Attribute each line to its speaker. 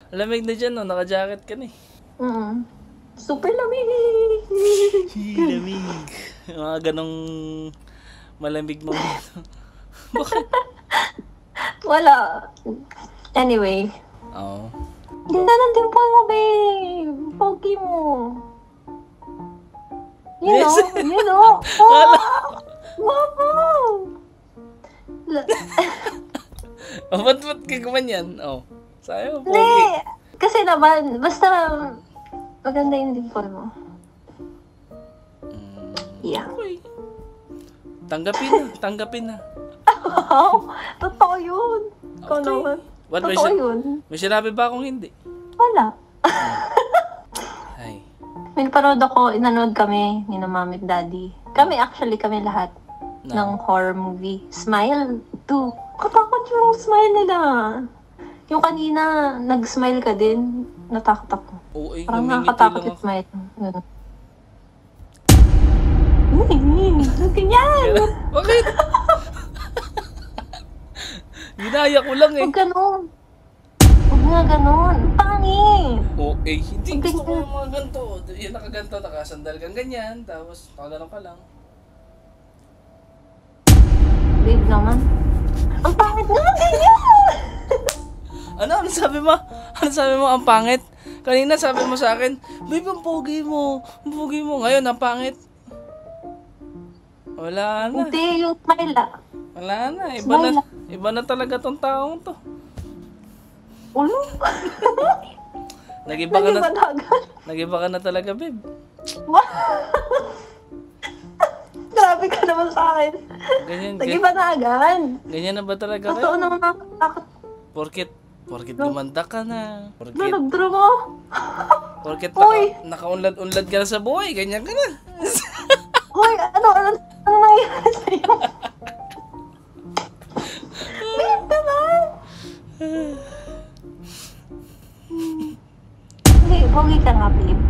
Speaker 1: Lamig na dyan, no? Naka-jacket ka na eh.
Speaker 2: Super lamig.
Speaker 1: Lamig. Mga ganong malamig mo. Bakit?
Speaker 2: Wala. Anyway.
Speaker 1: Oo.
Speaker 2: Ganda ng dimple mo, babe. Pogi mo. You know. Wow.
Speaker 1: Ba't ka gumanyan? Oh. Sayo, pogi.
Speaker 2: Hindi. Kasi naman, basta maganda yung dimple mo. Yeah.
Speaker 1: Okay. Tanggapin na.
Speaker 2: Totoo yun. Ikaw
Speaker 1: Okay.
Speaker 2: naman.
Speaker 1: What,
Speaker 2: Totoo yun.
Speaker 1: May sinabi ba akong hindi?
Speaker 2: Wala.
Speaker 1: Ay.
Speaker 2: May panood ako, inanood kami ni na Mami at Daddy. Kami lahat ng horror movie. Smile 2. Katakot yung smile nila. Yung kanina, nag-smile ka din. Natakot ako.
Speaker 1: Oo,
Speaker 2: Parang
Speaker 1: namingiti
Speaker 2: nakakatakot
Speaker 1: lang
Speaker 2: yung smile. Ganyan!
Speaker 1: Bakit? Ginaya ko lang eh.
Speaker 2: Huwag ganun. Huwag nga ganun. Pangit.
Speaker 1: Oo, hindi gusto ko yung mga ganito. Yan nakaganto, nakasandal kang ganyan, tapos nakagano ka lang.
Speaker 2: Babe naman. Ang pangit naman ganyan!
Speaker 1: Ano sabi mo? Ano sabi mo, ang pangit? Kanina sabi mo sa akin, babe, ang pogi mo. Ang pogi mo. Ngayon, ang pangit. Wala na.
Speaker 2: Hindi, yung smile
Speaker 1: Wala na.
Speaker 2: Smile.
Speaker 1: Iba na talaga tong taong to.
Speaker 2: Ulo.
Speaker 1: Nag-iba ka na.
Speaker 2: Agad.
Speaker 1: Nag-iba ka na talaga, babe.
Speaker 2: Grabe ka naman sa akin. Nag-iba na agad.
Speaker 1: Ganyan na ba talaga kayo?
Speaker 2: Totoo naman nakakatakot.
Speaker 1: Porkit gumanda ka na.
Speaker 2: Nagdrama.
Speaker 1: Porkit
Speaker 2: Uy!
Speaker 1: nakaunlad-unlad ka na sa buhay. Ganyan ka na.
Speaker 2: Hoy, ano nangyayari sa'yo? Babe naman! Hindi, pogi ka nga, babe.